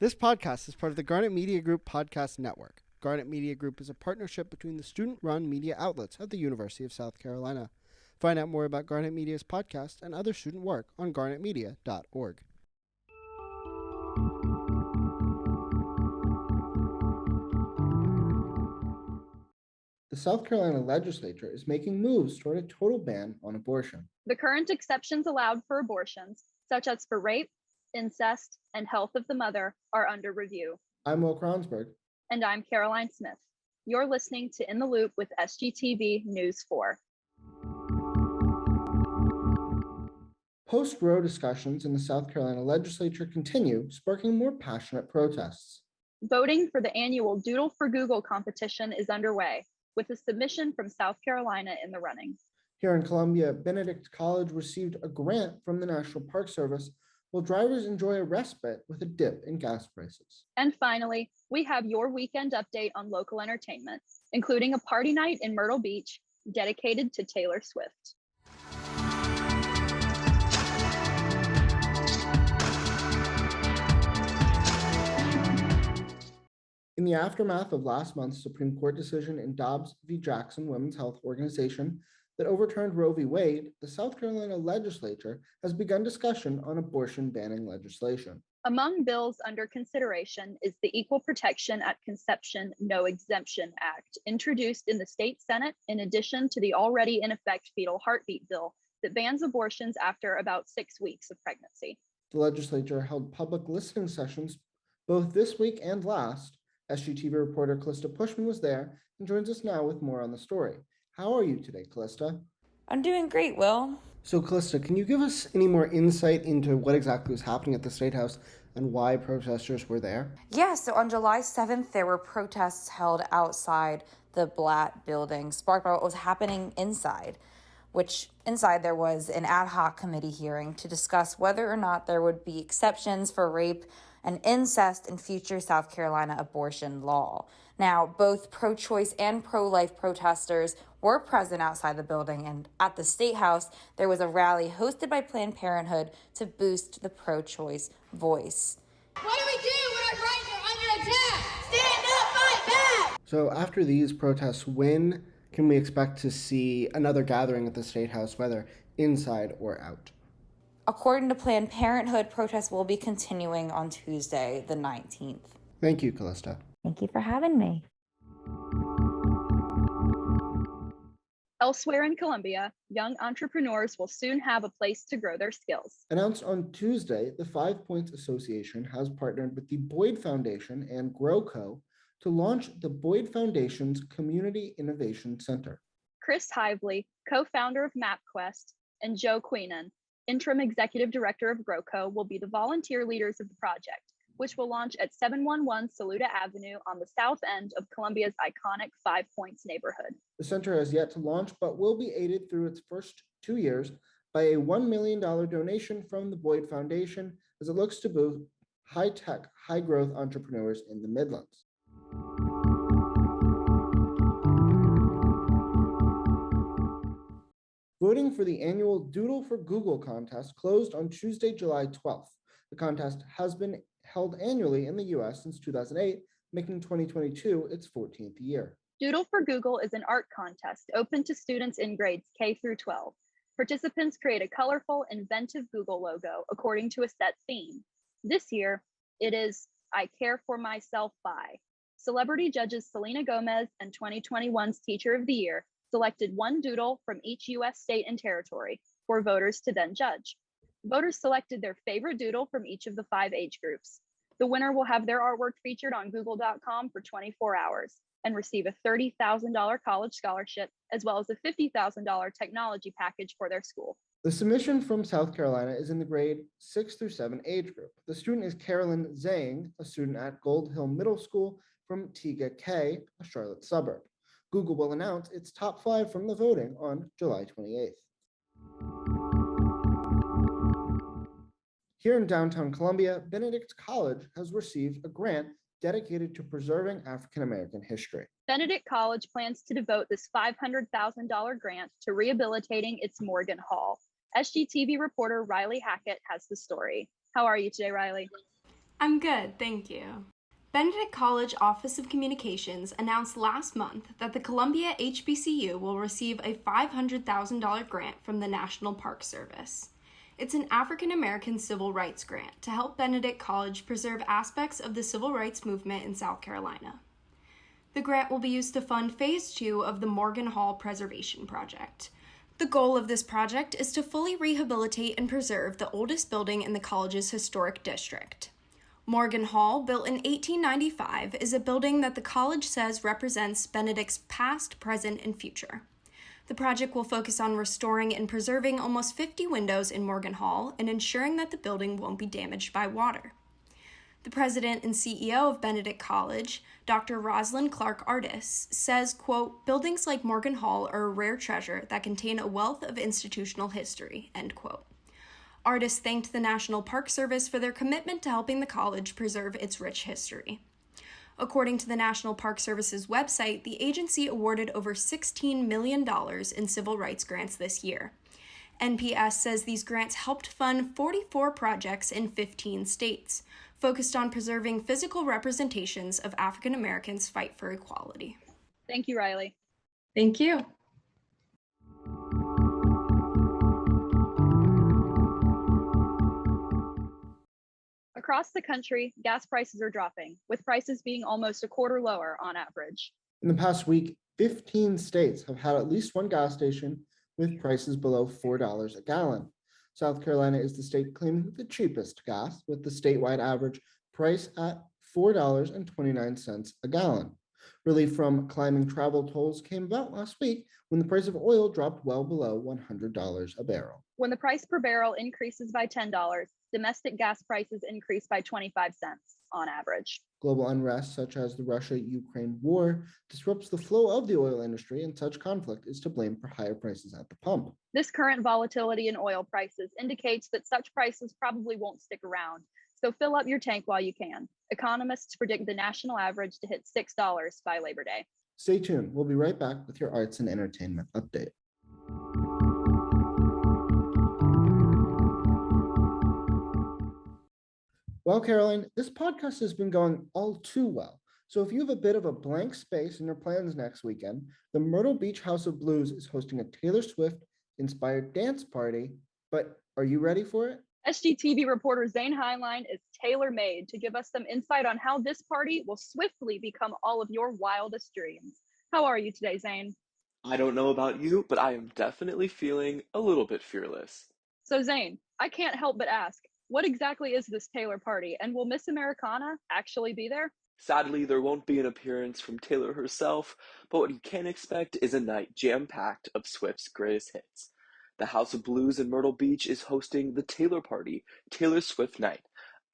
This podcast is part of the Garnet Media Group podcast network. Garnet Media Group is a partnership between the student-run media outlets at the University of South Carolina. Find out more about Garnet Media's podcast and other student work on garnetmedia.org. The South Carolina legislature is making moves toward a total ban on abortion. The current exceptions allowed for abortions, such as for rape, incest, and health of the mother, are under review. I'm Will Kronsberg. And I'm Caroline Smith. You're listening to In the Loop with SGTV News 4. Post-Roe discussions in the South Carolina legislature continue, sparking more passionate protests. Voting for the annual Doodle for Google competition is underway, with a submission from South Carolina in the running. Here in Columbia, Benedict College received a grant from the National Park Service, while drivers enjoy a respite with a dip in gas prices. And finally, we have your weekend update on local entertainment, including a party night in Myrtle Beach dedicated to Taylor Swift. In the aftermath of last month's Supreme Court decision in Dobbs v. Jackson Women's Health Organization that overturned Roe v. Wade, the South Carolina legislature has begun discussion on abortion banning legislation. Among bills under consideration is the Equal Protection at Conception No Exemption Act, introduced in the state Senate in addition to the already in effect fetal heartbeat bill that bans abortions after about 6 weeks of pregnancy. The legislature held public listening sessions both this week and last. SGTV reporter Calista Pushman was there and joins us now with more on the story. How are you today, Calista? I'm doing great, Will. So, Calista, can you give us any more insight into what exactly was happening at the State House and why protesters were there? Yeah, so on July 7th, there were protests held outside the Blatt building, sparked by what was happening inside, which inside there was an ad hoc committee hearing to discuss whether or not there would be exceptions for rape and incest in future South Carolina abortion law. Now, both pro-choice and pro-life protesters were present outside the building, and at the State House, there was a rally hosted by Planned Parenthood to boost the pro-choice voice. What do we do when our rights are under attack? Stand up, fight back! So after these protests, when can we expect to see another gathering at the State House, whether inside or out? According to Planned Parenthood, protests will be continuing on Tuesday, the 19th. Thank you, Calista. Thank you for having me. Elsewhere in Columbia, young entrepreneurs will soon have a place to grow their skills. Announced on Tuesday, the 5 Points Association has partnered with the Boyd Foundation and GrowCo to launch the Boyd Foundation's Community Innovation Center. Chris Hively, co-founder of MapQuest, and Joe Queenan, interim executive director of GrowCo, will be the volunteer leaders of the project, which will launch at 711 Saluda Avenue on the south end of Columbia's iconic 5 Points neighborhood. The center has yet to launch, but will be aided through its first 2 years by a $1 million donation from the Boyd Foundation as it looks to boost high-tech, high-growth entrepreneurs in the Midlands. Voting for the annual Doodle for Google contest closed on Tuesday, July 12th. The contest has been held annually in the U.S. since 2008, making 2022 its 14th year. Doodle for Google is an art contest open to students in grades K through 12. Participants create a colorful, inventive Google logo according to a set theme. This year, it is I Care for Myself by. Celebrity judges Selena Gomez and 2021's Teacher of the Year selected one doodle from each U.S. state and territory for voters to then judge. Voters selected their favorite doodle from each of the 5 age groups. The winner will have their artwork featured on Google.com for 24 hours and receive a $30,000 college scholarship, as well as a $50,000 technology package for their school. The submission from South Carolina is in the grade 6 through 7 age group. The student is Carolyn Zane, a student at Gold Hill Middle School from Tega K, a Charlotte suburb. Google will announce its top 5 from the voting on July 28th. Here in downtown Columbia, Benedict College has received a grant dedicated to preserving African American history. Benedict College plans to devote this $500,000 grant to rehabilitating its Morgan Hall. SGTV reporter Riley Hackett has the story. How are you today, Riley? I'm good, thank you. Benedict College Office of Communications announced last month that the Columbia HBCU will receive a $500,000 grant from the National Park Service. It's an African American civil rights grant to help Benedict College preserve aspects of the civil rights movement in South Carolina. The grant will be used to fund Phase 2 of the Morgan Hall Preservation Project. The goal of this project is to fully rehabilitate and preserve the oldest building in the college's historic district. Morgan Hall, built in 1895, is a building that the college says represents Benedict's past, present, and future. The project will focus on restoring and preserving almost 50 windows in Morgan Hall and ensuring that the building won't be damaged by water. The president and CEO of Benedict College, Dr. Rosalind Clark Artis, says, quote, "Buildings like Morgan Hall are a rare treasure that contain a wealth of institutional history," end quote. Artis thanked the National Park Service for their commitment to helping the college preserve its rich history. According to the National Park Service's website, the agency awarded over $16 million in civil rights grants this year. NPS says these grants helped fund 44 projects in 15 states, focused on preserving physical representations of African Americans' fight for equality. Thank you, Riley. Thank you. Across the country, gas prices are dropping, with prices being almost a quarter lower on average. In the past week, 15 states have had at least one gas station with prices below $4 a gallon. South Carolina is the state claiming the cheapest gas, with the statewide average price at $4.29 a gallon. Relief from climbing travel tolls came about last week when the price of oil dropped well below $100 a barrel. When the price per barrel increases by $10, domestic gas prices increase by 25 cents on average. Global unrest, such as the Russia-Ukraine war, disrupts the flow of the oil industry, and such conflict is to blame for higher prices at the pump. This current volatility in oil prices indicates that such prices probably won't stick around, so fill up your tank while you can. Economists predict the national average to hit $6 by Labor Day. Stay tuned. We'll be right back with your arts and entertainment update. Well, Caroline, this podcast has been going all too well. So if you have a bit of a blank space in your plans next weekend, the Myrtle Beach House of Blues is hosting a Taylor Swift-inspired dance party. But are you ready for it? SGTV reporter Zane Heinlein is tailor-made to give us some insight on how this party will swiftly become all of your wildest dreams. How are you today, Zane? I don't know about you, but I am definitely feeling a little bit fearless. So Zane, I can't help but ask, what exactly is this Taylor party, and will Miss Americana actually be there? Sadly, there won't be an appearance from Taylor herself, but what you can expect is a night jam-packed of Swift's greatest hits. The House of Blues in Myrtle Beach is hosting the Taylor Party, Taylor Swift Night,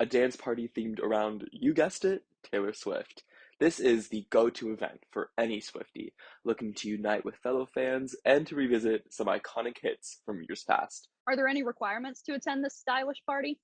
a dance party themed around, you guessed it, Taylor Swift. This is the go-to event for any Swiftie looking to unite with fellow fans and to revisit some iconic hits from years past. Are there any requirements to attend this stylish party?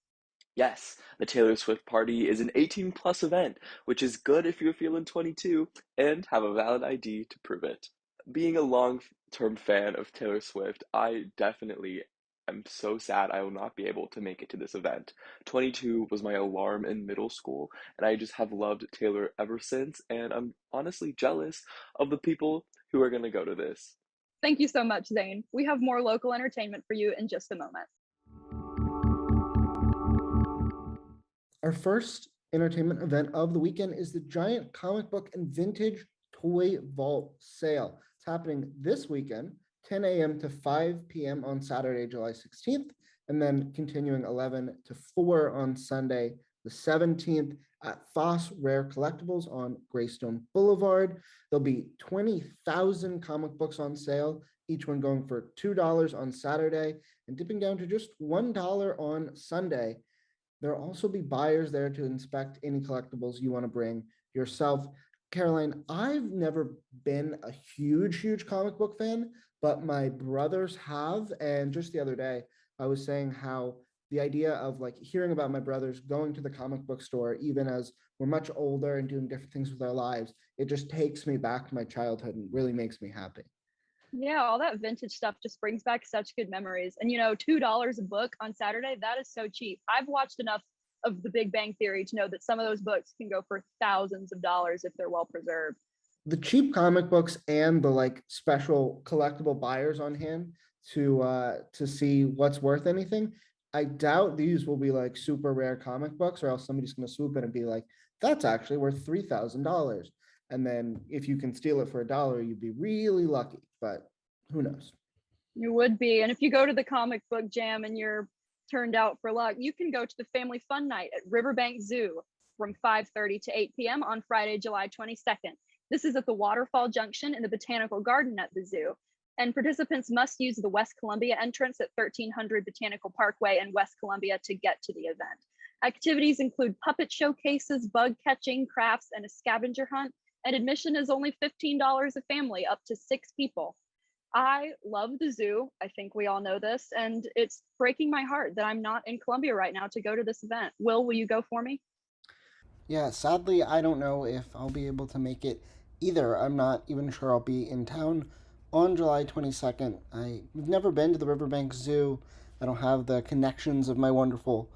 Yes, the Taylor Swift Party is an 18-plus event, which is good if you're feeling 22 and have a valid ID to prove it. Being a long-term fan of Taylor Swift, I definitely am so sad I will not be able to make it to this event. 22 was my alarm in middle school, and I just have loved Taylor ever since, and I'm honestly jealous of the people who are going to go to this. Thank you so much, Zane. We have more local entertainment for you in just a moment. Our first entertainment event of the weekend is the giant comic book and vintage toy vault sale. It's happening this weekend, 10 a.m. to 5 p.m. on Saturday, July 16th, and then continuing 11 to 4 on Sunday, the 17th at Foss Rare Collectibles on Greystone Boulevard. There'll be 20,000 comic books on sale, each one going for $2 on Saturday and dipping down to just $1 on Sunday. There'll also be buyers there to inspect any collectibles you want to bring yourself. Caroline, I've never been a huge comic book fan, but my brothers have. And just the other day, I was saying how the idea of like hearing about my brothers going to the comic book store, even as we're much older and doing different things with our lives, it just takes me back to my childhood and really makes me happy. Yeah, all that vintage stuff just brings back such good memories. And $2 a book on Saturday, that is so cheap. I've watched enough of The Big Bang Theory to know that some of those books can go for thousands of dollars if they're well preserved. The cheap comic books and the like special collectible buyers on hand to see what's worth anything. I doubt these will be like super rare comic books, or else somebody's going to swoop in and be like, that's actually worth $3,000. And then if you can steal it for $1, you'd be really lucky, but who knows? You would be. And if you go to the comic book jam and you're turned out for luck, you can go to the family fun night at Riverbank Zoo from 5:30 to 8 p.m. on Friday, July 22nd. This is at the Waterfall Junction in the Botanical Garden at the zoo. And participants must use the West Columbia entrance at 1300 Botanical Parkway in West Columbia to get to the event. Activities include puppet showcases, bug catching, crafts, and a scavenger hunt. And admission is only $15 a family, up to 6 people. I love the zoo. I think we all know this. And it's breaking my heart that I'm not in Columbia right now to go to this event. Will you go for me? Yeah, sadly, I don't know if I'll be able to make it either. I'm not even sure I'll be in town on July 22nd. I've never been to the Riverbank Zoo. I don't have the connections of my wonderful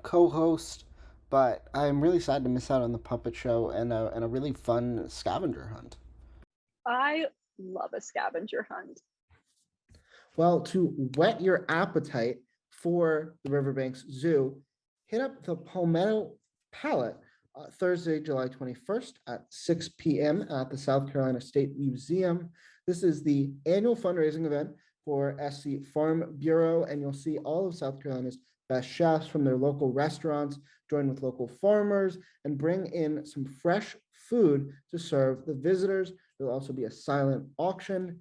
co-host, but I'm really sad to miss out on the puppet show and a really fun scavenger hunt. I love a scavenger hunt. Well, to whet your appetite for the Riverbanks Zoo, hit up the Palmetto Palette Thursday, July 21st at 6 p.m. at the South Carolina State Museum. This is the annual fundraising event for SC Farm Bureau, and you'll see all of South Carolina's best chefs from their local restaurants join with local farmers and bring in some fresh food to serve the visitors. There'll also be a silent auction.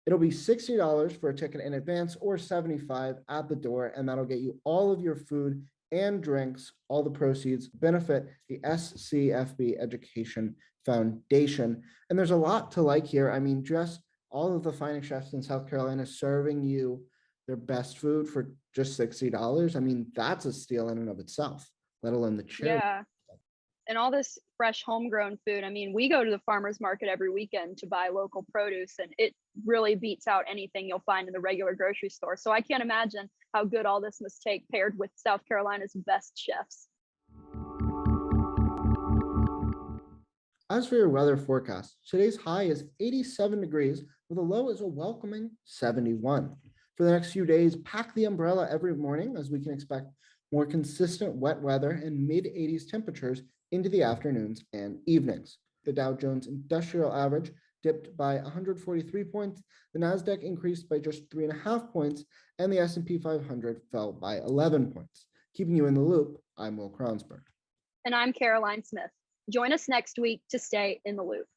It'll be $60 for a ticket in advance or $75 at the door, and that'll get you all of your food and drinks. All the proceeds benefit the SCFB Education Foundation. And there's a lot to like here. I mean, just all of the finest chefs in South Carolina serving you their best food for just $60. I mean, that's a steal in and of itself, let alone the charity. Yeah. And all this fresh homegrown food. I mean, we go to the farmers market every weekend to buy local produce, and it really beats out anything you'll find in the regular grocery store. So I can't imagine how good all this must take paired with South Carolina's best chefs. As for your weather forecast, today's high is 87 degrees with a low is a welcoming 71. For the next few days, pack the umbrella every morning as we can expect more consistent wet weather and mid-80s temperatures into the afternoons and evenings. The Dow Jones Industrial Average dipped by 143 points, the NASDAQ increased by just 3.5 points, and the S&P 500 fell by 11 points. Keeping you in the loop, I'm Will Kronsberg. And I'm Caroline Smith. Join us next week to stay in the loop.